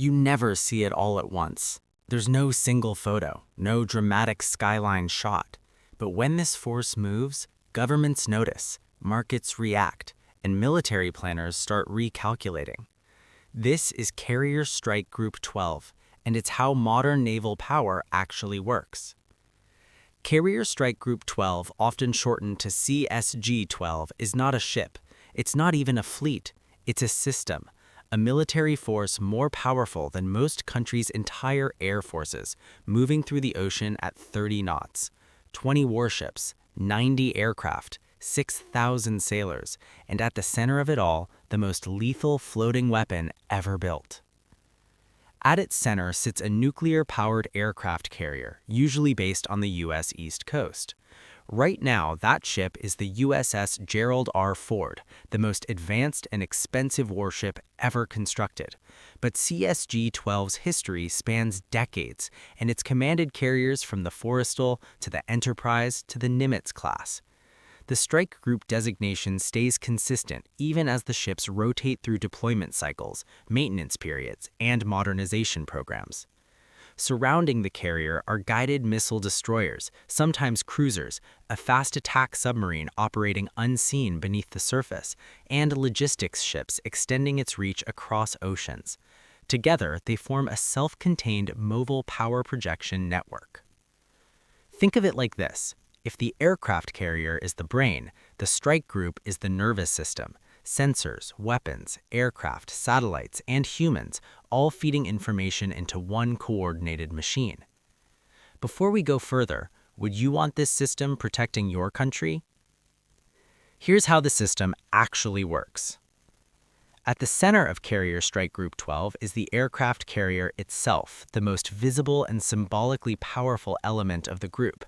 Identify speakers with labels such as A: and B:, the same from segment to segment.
A: You never see it all at once. There's no single photo, no dramatic skyline shot. But when this force moves, governments notice, markets react, and military planners start recalculating. This is Carrier Strike Group 12, and it's how modern naval power actually works. Carrier Strike Group 12, often shortened to CSG-12, is not a ship. It's not even a fleet. It's a system, a military force more powerful than most countries' entire air forces, moving through the ocean at 30 knots, 20 warships, 90 aircraft, 6,000 sailors, and at the center of it all, the most lethal floating weapon ever built. At its center sits a nuclear-powered aircraft carrier, usually based on the U.S. East Coast. Right now, that ship is the USS Gerald R. Ford, the most advanced and expensive warship ever constructed. But CSG-12's history spans decades, and it's commanded carriers from the Forrestal to the Enterprise to the Nimitz class. The strike group designation stays consistent even as the ships rotate through deployment cycles, maintenance periods, and modernization programs. Surrounding the carrier are guided missile destroyers, sometimes cruisers, a fast attack submarine operating unseen beneath the surface, and logistics ships extending its reach across oceans. Together, they form a self-contained mobile power projection network. Think of it like this. If the aircraft carrier is the brain, the strike group is the nervous system. Sensors, weapons, aircraft, satellites, and humans, all feeding information into one coordinated machine. Before we go further, would you want this system protecting your country? Here's how the system actually works. At the center of Carrier Strike Group 12 is the aircraft carrier itself, the most visible and symbolically powerful element of the group.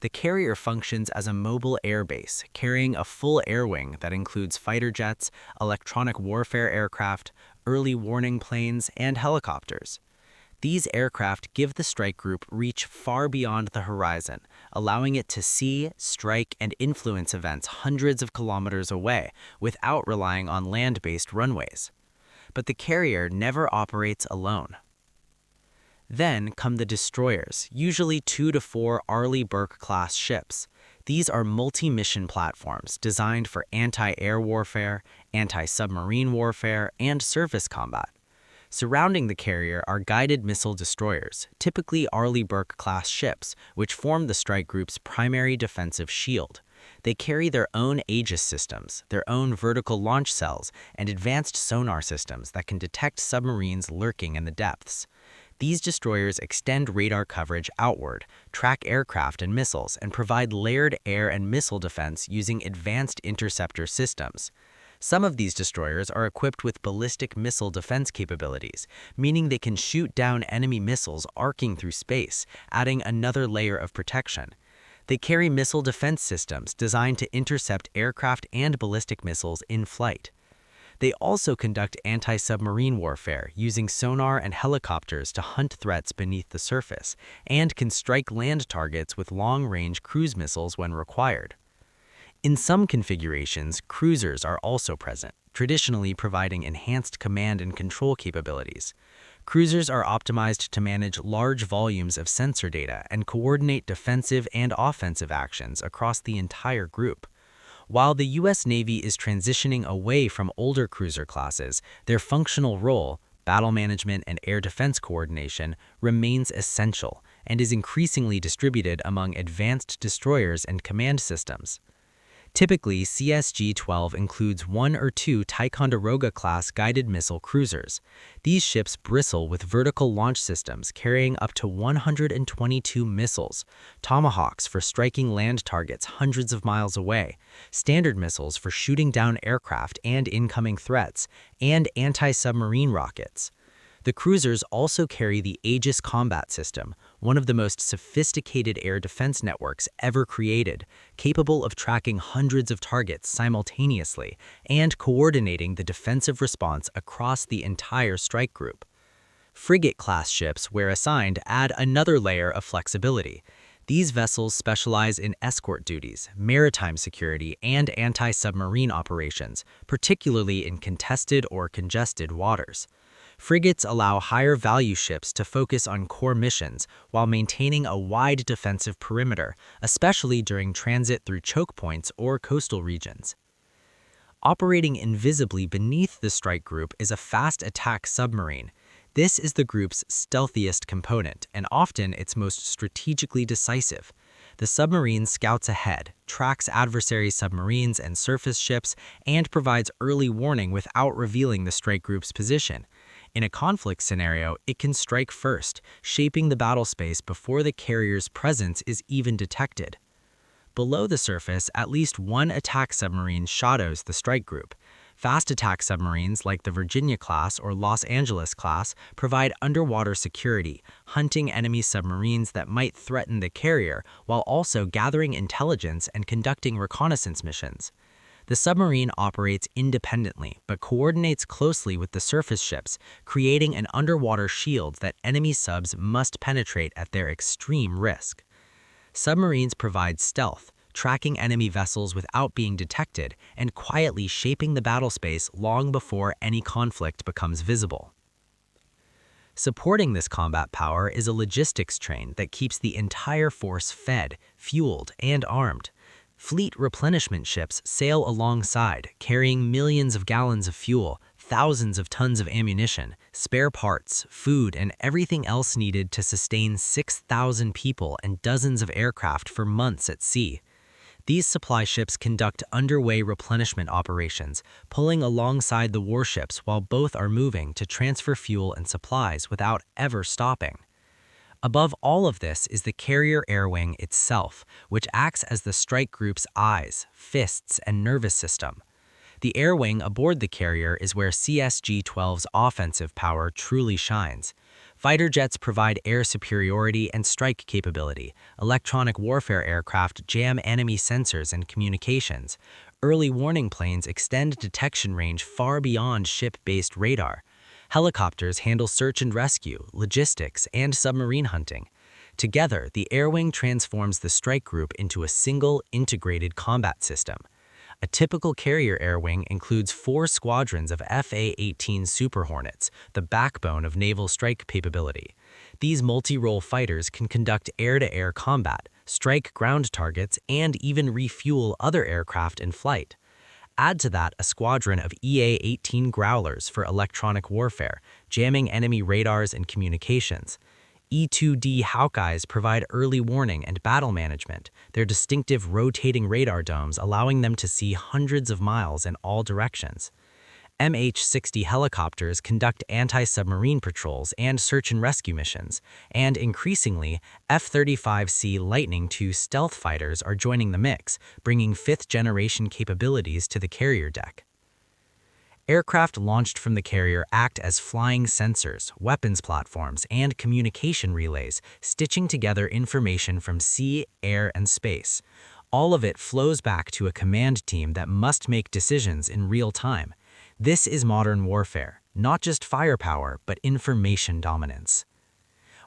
A: The carrier functions as a mobile airbase, carrying a full air wing that includes fighter jets, electronic warfare aircraft, early warning planes, and helicopters. These aircraft give the strike group reach far beyond the horizon, allowing it to see, strike, and influence events hundreds of kilometers away without relying on land-based runways. But the carrier never operates alone. Then come the destroyers, usually 2 to 4 Arleigh Burke-class ships. These are multi-mission platforms designed for anti-air warfare, anti-submarine warfare, and surface combat. Surrounding the carrier are guided missile destroyers, typically Arleigh Burke-class ships, which form the strike group's primary defensive shield. They carry their own Aegis systems, their own vertical launch cells, and advanced sonar systems that can detect submarines lurking in the depths. These destroyers extend radar coverage outward, track aircraft and missiles, and provide layered air and missile defense using advanced interceptor systems. Some of these destroyers are equipped with ballistic missile defense capabilities, meaning they can shoot down enemy missiles arcing through space, adding another layer of protection. They carry missile defense systems designed to intercept aircraft and ballistic missiles in flight. They also conduct anti-submarine warfare using sonar and helicopters to hunt threats beneath the surface, and can strike land targets with long-range cruise missiles when required. In some configurations, cruisers are also present, traditionally providing enhanced command and control capabilities. Cruisers are optimized to manage large volumes of sensor data and coordinate defensive and offensive actions across the entire group. While the U.S. Navy is transitioning away from older cruiser classes, their functional role, battle management and air defense coordination, remains essential and is increasingly distributed among advanced destroyers and command systems. Typically, CSG-12 includes 1 or 2 Ticonderoga-class guided missile cruisers. These ships bristle with vertical launch systems carrying up to 122 missiles, Tomahawks for striking land targets hundreds of miles away, Standard missiles for shooting down aircraft and incoming threats, and anti-submarine rockets. The cruisers also carry the Aegis combat system, one of the most sophisticated air defense networks ever created, capable of tracking hundreds of targets simultaneously and coordinating the defensive response across the entire strike group. Frigate-class ships, where assigned, add another layer of flexibility. These vessels specialize in escort duties, maritime security, and anti-submarine operations, particularly in contested or congested waters. Frigates allow higher-value ships to focus on core missions while maintaining a wide defensive perimeter, especially during transit through choke points or coastal regions. Operating invisibly beneath the strike group is a fast attack submarine. This is the group's stealthiest component and often its most strategically decisive. The submarine scouts ahead, tracks adversary submarines and surface ships, and provides early warning without revealing the strike group's position. In a conflict scenario, it can strike first, shaping the battle space before the carrier's presence is even detected. Below the surface, at least one attack submarine shadows the strike group. Fast attack submarines like the Virginia-class or Los Angeles-class provide underwater security, hunting enemy submarines that might threaten the carrier while also gathering intelligence and conducting reconnaissance missions. The submarine operates independently but coordinates closely with the surface ships, creating an underwater shield that enemy subs must penetrate at their extreme risk. Submarines provide stealth, tracking enemy vessels without being detected and quietly shaping the battle space long before any conflict becomes visible. Supporting this combat power is a logistics train that keeps the entire force fed, fueled, and armed. Fleet replenishment ships sail alongside, carrying millions of gallons of fuel, thousands of tons of ammunition, spare parts, food, and everything else needed to sustain 6,000 people and dozens of aircraft for months at sea. These supply ships conduct underway replenishment operations, pulling alongside the warships while both are moving to transfer fuel and supplies without ever stopping. Above all of this is the carrier air wing itself, which acts as the strike group's eyes, fists, and nervous system. The air wing aboard the carrier is where CSG-12's offensive power truly shines. Fighter jets provide air superiority and strike capability. Electronic warfare aircraft jam enemy sensors and communications. Early warning planes extend detection range far beyond ship-based radar. Helicopters handle search and rescue, logistics, and submarine hunting. Together, the air wing transforms the strike group into a single, integrated combat system. A typical carrier air wing includes 4 squadrons of FA-18 Super Hornets, the backbone of naval strike capability. These multi-role fighters can conduct air-to-air combat, strike ground targets, and even refuel other aircraft in flight. Add to that a squadron of EA-18 Growlers for electronic warfare, jamming enemy radars and communications. E-2D Hawkeyes provide early warning and battle management, their distinctive rotating radar domes allowing them to see hundreds of miles in all directions. MH-60 helicopters conduct anti-submarine patrols and search and rescue missions, and increasingly, F-35C Lightning II stealth fighters are joining the mix, bringing 5th-generation capabilities to the carrier deck. Aircraft launched from the carrier act as flying sensors, weapons platforms, and communication relays, stitching together information from sea, air, and space. All of it flows back to a command team that must make decisions in real time. This is modern warfare, not just firepower, but information dominance.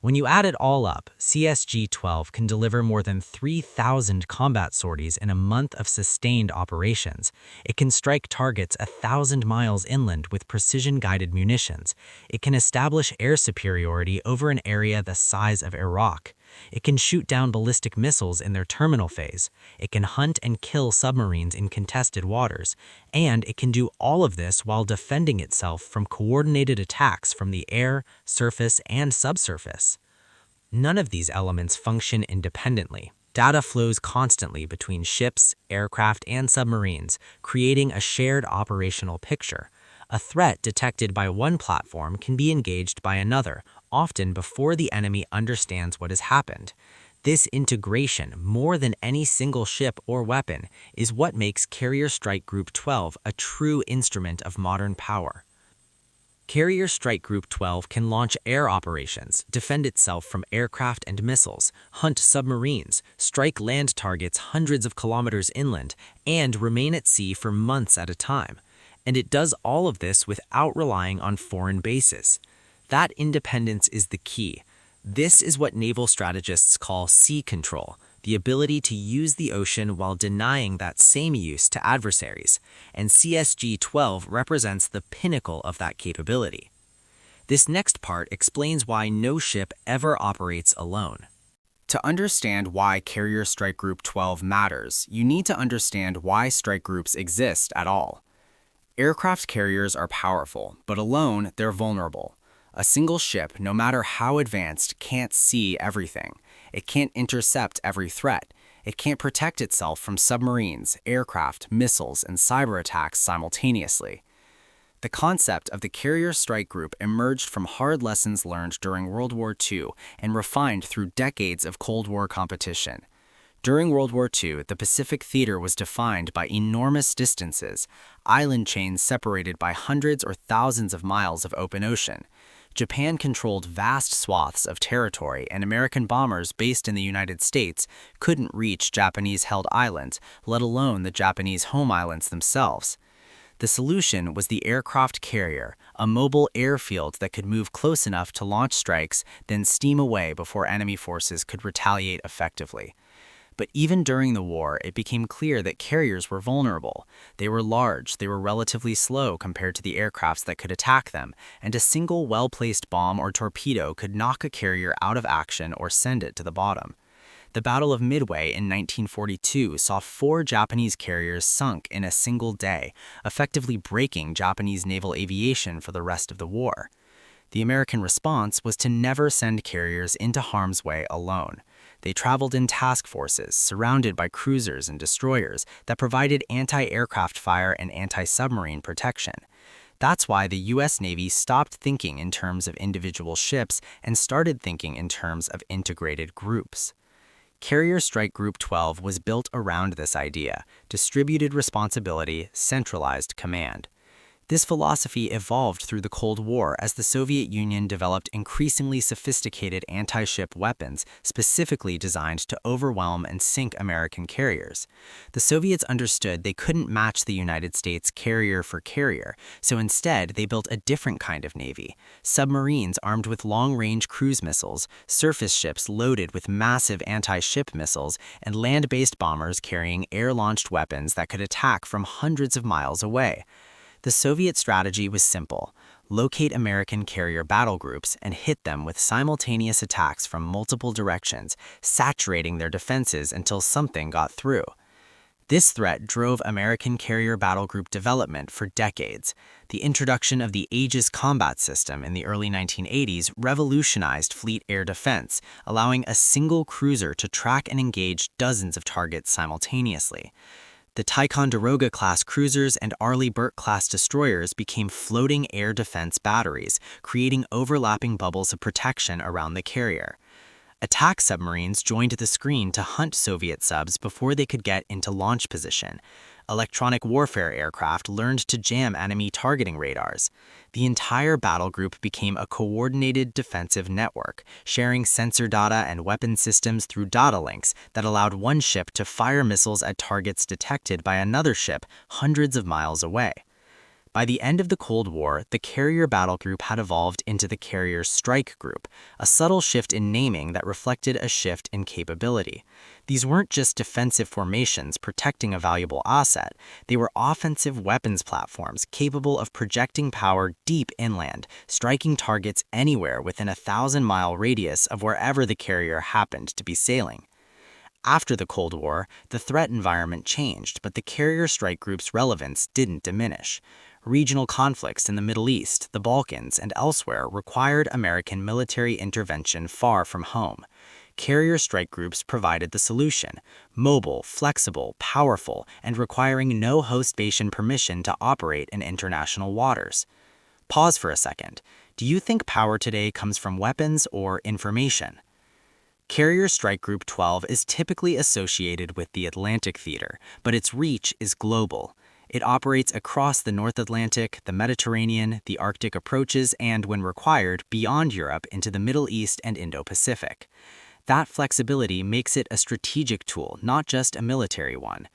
A: When you add it all up, CSG-12 can deliver more than 3,000 combat sorties in a month of sustained operations. It can strike targets 1,000 miles inland with precision-guided munitions. It can establish air superiority over an area the size of Iraq. It can shoot down ballistic missiles in their terminal phase. It can hunt and kill submarines in contested waters. And it can do all of this while defending itself from coordinated attacks from the air, surface, and subsurface. None of these elements function independently. Data flows constantly between ships, aircraft, and submarines, creating a shared operational picture. A threat detected by one platform can be engaged by another, often before the enemy understands what has happened. This integration, more than any single ship or weapon, is what makes Carrier Strike Group 12 a true instrument of modern power. Carrier Strike Group 12 can launch air operations, defend itself from aircraft and missiles, hunt submarines, strike land targets hundreds of kilometers inland, and remain at sea for months at a time. And it does all of this without relying on foreign bases. That independence is the key. This is what naval strategists call sea control, the ability to use the ocean while denying that same use to adversaries, and CSG-12 represents the pinnacle of that capability. This next part explains why no ship ever operates alone. To understand why Carrier Strike Group 12 matters, you need to understand why strike groups exist at all. Aircraft carriers are powerful, but alone, they're vulnerable. A single ship, no matter how advanced, can't see everything. It can't intercept every threat. It can't protect itself from submarines, aircraft, missiles, and cyber attacks simultaneously. The concept of the Carrier Strike Group emerged from hard lessons learned during World War II and refined through decades of Cold War competition. During World War II, the Pacific theater was defined by enormous distances, island chains separated by hundreds or thousands of miles of open ocean. Japan controlled vast swaths of territory, and American bombers based in the United States couldn't reach Japanese-held islands, let alone the Japanese home islands themselves. The solution was the aircraft carrier, a mobile airfield that could move close enough to launch strikes, then steam away before enemy forces could retaliate effectively. But even during the war, it became clear that carriers were vulnerable. They were large, they were relatively slow compared to the aircrafts that could attack them, and a single well-placed bomb or torpedo could knock a carrier out of action or send it to the bottom. The Battle of Midway in 1942 saw 4 Japanese carriers sunk in a single day, effectively breaking Japanese naval aviation for the rest of the war. The American response was to never send carriers into harm's way alone. They traveled in task forces, surrounded by cruisers and destroyers that provided anti-aircraft fire and anti-submarine protection. That's why the U.S. Navy stopped thinking in terms of individual ships and started thinking in terms of integrated groups. Carrier Strike Group 12 was built around this idea: distributed responsibility, centralized command. This philosophy evolved through the Cold War as the Soviet Union developed increasingly sophisticated anti-ship weapons specifically designed to overwhelm and sink American carriers. The Soviets understood they couldn't match the United States carrier for carrier, so instead they built a different kind of navy: submarines armed with long-range cruise missiles, surface ships loaded with massive anti-ship missiles, and land-based bombers carrying air-launched weapons that could attack from hundreds of miles away. The Soviet strategy was simple: locate American carrier battle groups and hit them with simultaneous attacks from multiple directions, saturating their defenses until something got through. This threat drove American carrier battle group development for decades. The introduction of the Aegis combat system in the early 1980s revolutionized fleet air defense, allowing a single cruiser to track and engage dozens of targets simultaneously. The Ticonderoga-class cruisers and Arleigh Burke-class destroyers became floating air defense batteries, creating overlapping bubbles of protection around the carrier. Attack submarines joined the screen to hunt Soviet subs before they could get into launch position. Electronic warfare aircraft learned to jam enemy targeting radars. The entire battle group became a coordinated defensive network, sharing sensor data and weapon systems through data links that allowed one ship to fire missiles at targets detected by another ship hundreds of miles away. By the end of the Cold War, the carrier battle group had evolved into the Carrier Strike Group, a subtle shift in naming that reflected a shift in capability. These weren't just defensive formations protecting a valuable asset, they were offensive weapons platforms capable of projecting power deep inland, striking targets anywhere within a 1,000-mile radius of wherever the carrier happened to be sailing. After the Cold War, the threat environment changed, but the Carrier Strike Group's relevance didn't diminish. Regional conflicts in the Middle East, the Balkans, and elsewhere required American military intervention far from home. Carrier strike groups provided the solution: mobile, flexible, powerful, and requiring no host nation permission to operate in international waters. Pause for a second. Do you think power today comes from weapons or information? Carrier Strike Group 12 is typically associated with the Atlantic theater, but its reach is global. It operates across the North Atlantic, the Mediterranean, the Arctic approaches, and, when required, beyond Europe into the Middle East and Indo-Pacific. That flexibility makes it a strategic tool, not just a military one.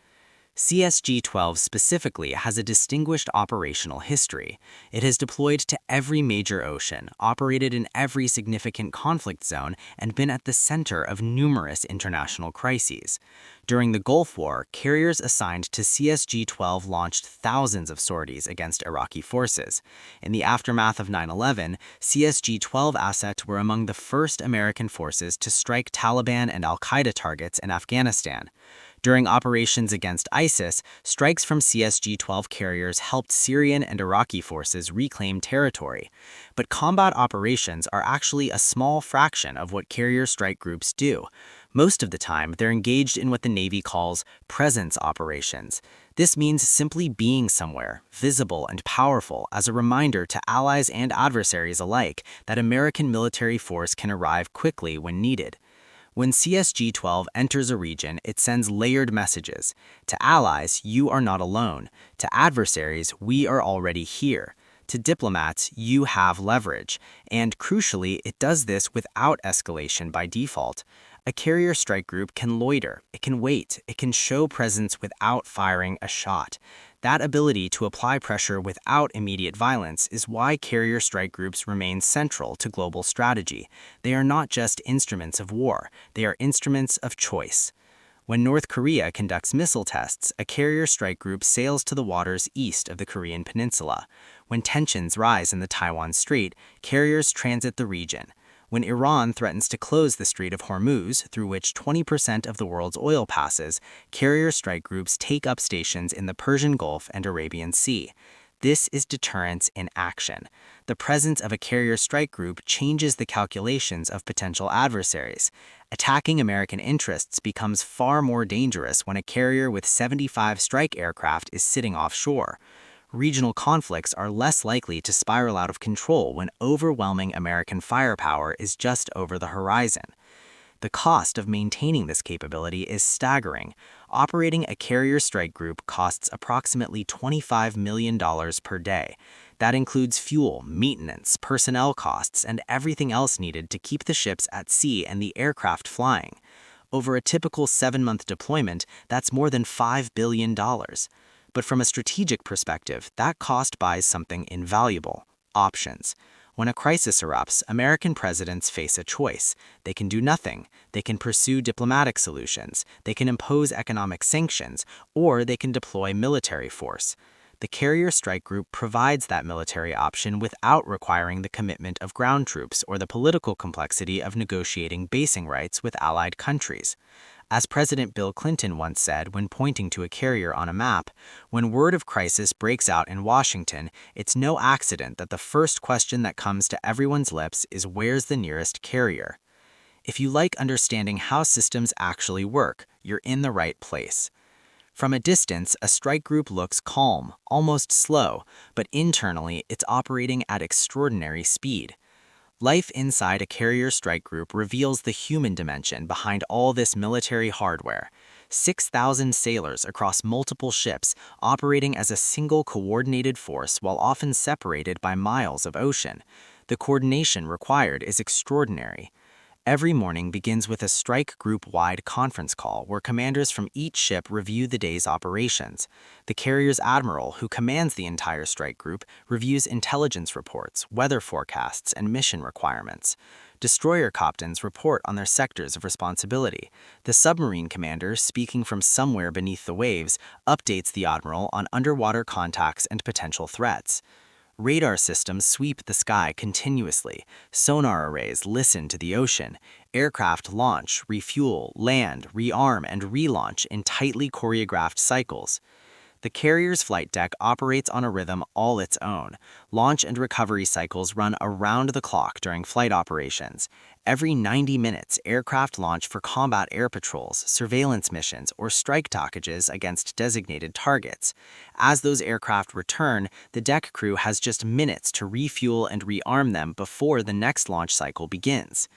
A: CSG-12 specifically has a distinguished operational history. It has deployed to every major ocean, operated in every significant conflict zone, and been at the center of numerous international crises. During the Gulf War, carriers assigned to CSG-12 launched thousands of sorties against Iraqi forces. In the aftermath of 9/11, CSG-12 assets were among the first American forces to strike Taliban and al-Qaeda targets in Afghanistan. During operations against ISIS, strikes from CSG-12 carriers helped Syrian and Iraqi forces reclaim territory. But combat operations are actually a small fraction of what carrier strike groups do. Most of the time, they're engaged in what the Navy calls presence operations. This means simply being somewhere, visible and powerful, as a reminder to allies and adversaries alike that American military force can arrive quickly when needed. When CSG-12 enters a region, it sends layered messages. To allies, you are not alone. To adversaries, we are already here. To diplomats, you have leverage. And crucially, it does this without escalation by default. A carrier strike group can loiter, it can wait, it can show presence without firing a shot. That ability to apply pressure without immediate violence is why carrier strike groups remain central to global strategy. They are not just instruments of war, they are instruments of choice. When North Korea conducts missile tests, a carrier strike group sails to the waters east of the Korean peninsula. When tensions rise in the Taiwan Strait, carriers transit the region. When Iran threatens to close the Strait of Hormuz, through which 20% of the world's oil passes, carrier strike groups take up stations in the Persian Gulf and Arabian Sea. This is deterrence in action. The presence of a carrier strike group changes the calculations of potential adversaries. Attacking American interests becomes far more dangerous when a carrier with 75 strike aircraft is sitting offshore. Regional conflicts are less likely to spiral out of control when overwhelming American firepower is just over the horizon. The cost of maintaining this capability is staggering. Operating a carrier strike group costs approximately $25 million per day. That includes fuel, maintenance, personnel costs, and everything else needed to keep the ships at sea and the aircraft flying. Over a typical 7-month deployment, that's more than $5 billion. But from a strategic perspective, that cost buys something invaluable: options. When a crisis erupts, American presidents face a choice. They can do nothing. They can pursue diplomatic solutions. They can impose economic sanctions, or they can deploy military force. The carrier strike group provides that military option without requiring the commitment of ground troops or the political complexity of negotiating basing rights with allied countries. As President Bill Clinton once said when pointing to a carrier on a map, when word of crisis breaks out in Washington, it's no accident that the first question that comes to everyone's lips is, where's the nearest carrier? If you like understanding how systems actually work, you're in the right place. From a distance, a strike group looks calm, almost slow, but internally it's operating at extraordinary speed. Life inside a carrier strike group reveals the human dimension behind all this military hardware. 6,000 sailors across multiple ships operating as a single coordinated force while often separated by miles of ocean. The coordination required is extraordinary. Every morning begins with a strike group-wide conference call where commanders from each ship review the day's operations. The carrier's admiral, who commands the entire strike group, reviews intelligence reports, weather forecasts, and mission requirements. Destroyer captains report on their sectors of responsibility. The submarine commander, speaking from somewhere beneath the waves, updates the admiral on underwater contacts and potential threats. Radar systems sweep the sky continuously. Sonar arrays listen to the ocean. Aircraft launch, refuel, land, rearm, and relaunch in tightly choreographed cycles. The carrier's flight deck operates on a rhythm all its own. Launch and recovery cycles run around the clock during flight operations. Every 90 minutes, aircraft launch for combat air patrols, surveillance missions, or strike dockages against designated targets. As those aircraft return, the deck crew has just minutes to refuel and rearm them before the next launch cycle begins.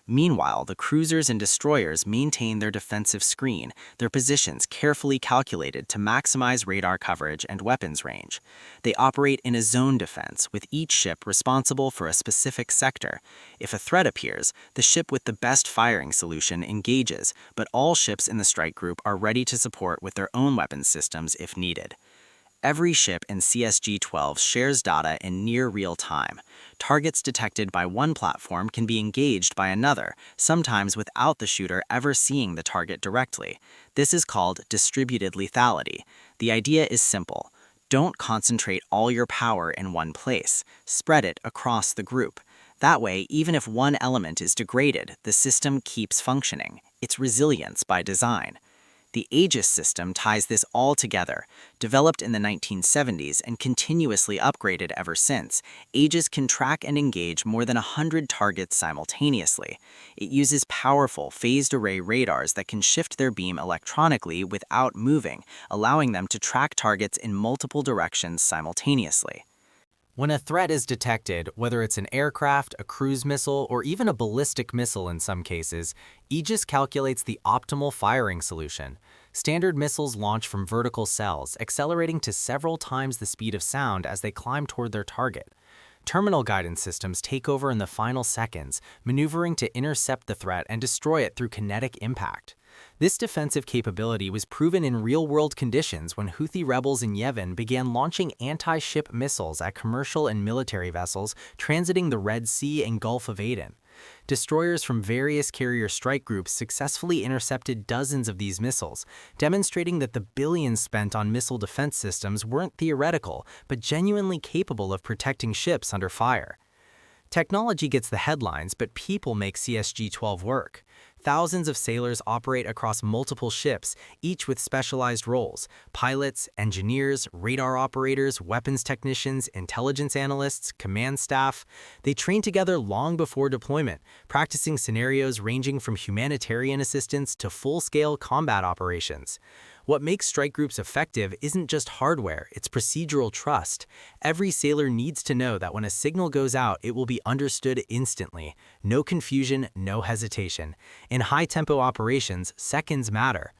A: Meanwhile, the cruisers and destroyers maintain their defensive screen, their positions carefully calculated to maximize radar coverage and weapons range. They operate in a zone defense, with each ship responsible for a specific sector. If a threat appears, the ship with the best firing solution engages, but all ships in the strike group are ready to support with their own weapons systems if needed. Every ship in CSG-12 shares data in near real time. Targets detected by one platform can be engaged by another, sometimes without the shooter ever seeing the target directly. This is called distributed lethality. The idea is simple. Don't concentrate all your power in one place. Spread it across the group. That way, even if one element is degraded, the system keeps functioning. It's resilience by design. The Aegis system ties this all together. Developed in the 1970s and continuously upgraded ever since, Aegis can track and engage more than 100 targets simultaneously. It uses powerful phased array radars that can shift their beam electronically without moving, allowing them to track targets in multiple directions simultaneously. When a threat is detected, whether it's an aircraft, a cruise missile, or even a ballistic missile in some cases, Aegis calculates the optimal firing solution. Standard missiles launch from vertical cells, accelerating to several times the speed of sound as they climb toward their target. Terminal guidance systems take over in the final seconds, maneuvering to intercept the threat and destroy it through kinetic impact. This defensive capability was proven in real-world conditions when Houthi rebels in Yemen began launching anti-ship missiles at commercial and military vessels transiting the Red Sea and Gulf of Aden. Destroyers from various carrier strike groups successfully intercepted dozens of these missiles, demonstrating that the billions spent on missile defense systems weren't theoretical, but genuinely capable of protecting ships under fire. Technology gets the headlines, but people make CSG-12 work. Thousands of sailors operate across multiple ships, each with specialized roles: pilots, engineers, radar operators, weapons technicians, intelligence analysts, command staff. They train together long before deployment, practicing scenarios ranging from humanitarian assistance to full-scale combat operations. What makes strike groups effective isn't just hardware, it's procedural trust. Every sailor needs to know that when a signal goes out, it will be understood instantly. No confusion, no hesitation. In high-tempo operations, seconds matter.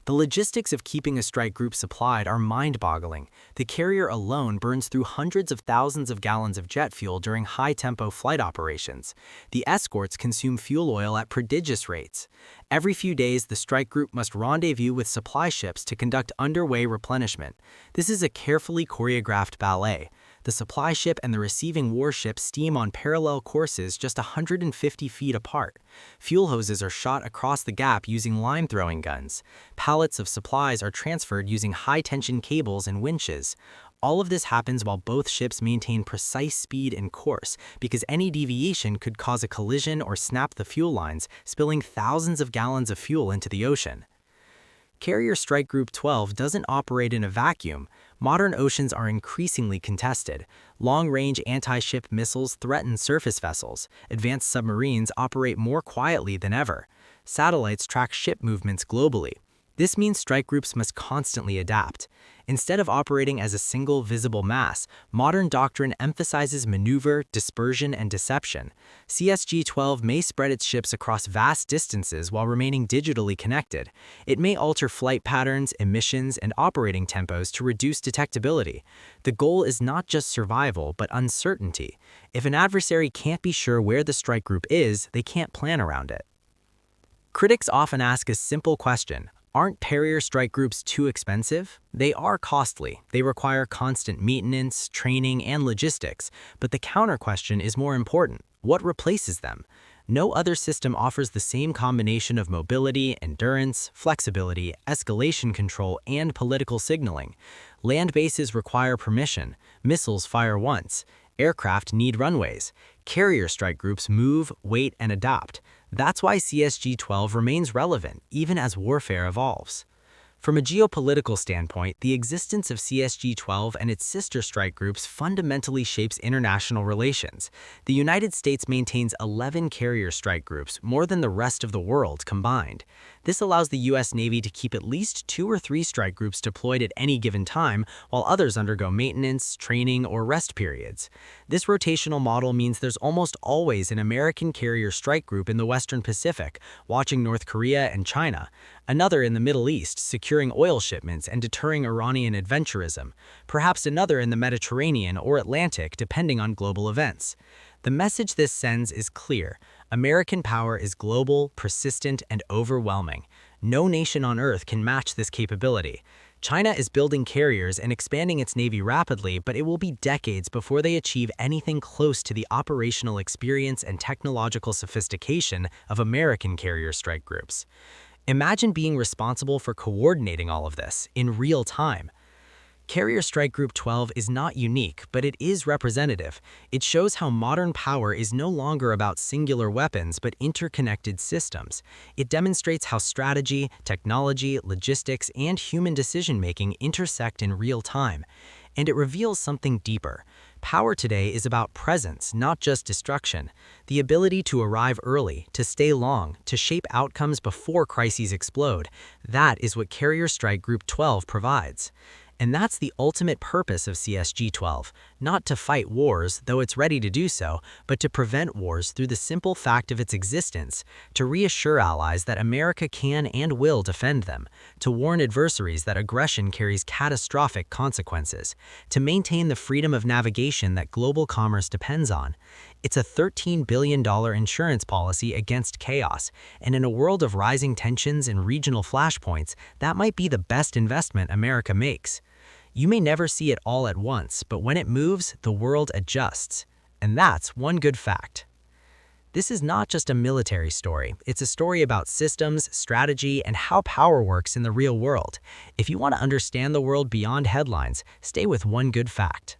A: The logistics of keeping a strike group supplied are mind-boggling. The carrier alone burns through hundreds of thousands of gallons of jet fuel during high-tempo flight operations. The escorts consume fuel oil at prodigious rates. Every few days, the strike group must rendezvous with supply ships to conduct underway replenishment. This is a carefully choreographed ballet. The supply ship and the receiving warship steam on parallel courses just 150 feet apart. Fuel hoses are shot across the gap using line-throwing guns. Pallets of supplies are transferred using high-tension cables and winches. All of this happens while both ships maintain precise speed and course, because any deviation could cause a collision or snap the fuel lines, spilling thousands of gallons of fuel into the ocean. Carrier Strike Group 12 doesn't operate in a vacuum. Modern oceans are increasingly contested. Long-range anti-ship missiles threaten surface vessels. Advanced submarines operate more quietly than ever. Satellites track ship movements globally. This means strike groups must constantly adapt. Instead of operating as a single visible mass, modern doctrine emphasizes maneuver, dispersion, and deception. CSG-12 may spread its ships across vast distances while remaining digitally connected. It may alter flight patterns, emissions, and operating tempos to reduce detectability. The goal is not just survival, but uncertainty. If an adversary can't be sure where the strike group is, they can't plan around it. Critics often ask a simple question: aren't carrier strike groups too expensive? They are costly. They require constant maintenance, training, and logistics. But the counter question is more important: what replaces them? No other system offers the same combination of mobility, endurance, flexibility, escalation control, and political signaling. Land bases require permission. Missiles fire once. Aircraft need runways. Carrier strike groups move, wait, and adapt. That's why CSG-12 remains relevant, even as warfare evolves. From a geopolitical standpoint, the existence of CSG-12 and its sister strike groups fundamentally shapes international relations. The United States maintains 11 carrier strike groups, more than the rest of the world combined. This allows the U.S. Navy to keep at least 2 or 3 strike groups deployed at any given time, while others undergo maintenance, training, or rest periods. This rotational model means there's almost always an American carrier strike group in the Western Pacific, watching North Korea and China, another in the Middle East, securing oil shipments and deterring Iranian adventurism, perhaps another in the Mediterranean or Atlantic, depending on global events. The message this sends is clear. American power is global, persistent, and overwhelming. No nation on Earth can match this capability. China is building carriers and expanding its navy rapidly, but it will be decades before they achieve anything close to the operational experience and technological sophistication of American carrier strike groups. Imagine being responsible for coordinating all of this in real time. Carrier Strike Group 12 is not unique, but it is representative. It shows how modern power is no longer about singular weapons, but interconnected systems. It demonstrates how strategy, technology, logistics, and human decision-making intersect in real time. And it reveals something deeper. Power today is about presence, not just destruction. The ability to arrive early, to stay long, to shape outcomes before crises explode. That is what Carrier Strike Group 12 provides. And that's the ultimate purpose of CSG-12, not to fight wars, though it's ready to do so, but to prevent wars through the simple fact of its existence, to reassure allies that America can and will defend them, to warn adversaries that aggression carries catastrophic consequences, to maintain the freedom of navigation that global commerce depends on. It's a $13 billion insurance policy against chaos, and in a world of rising tensions and regional flashpoints, that might be the best investment America makes. You may never see it all at once, but when it moves, the world adjusts. And that's one good fact. This is not just a military story. It's a story about systems, strategy, and how power works in the real world. If you want to understand the world beyond headlines, stay with one good fact.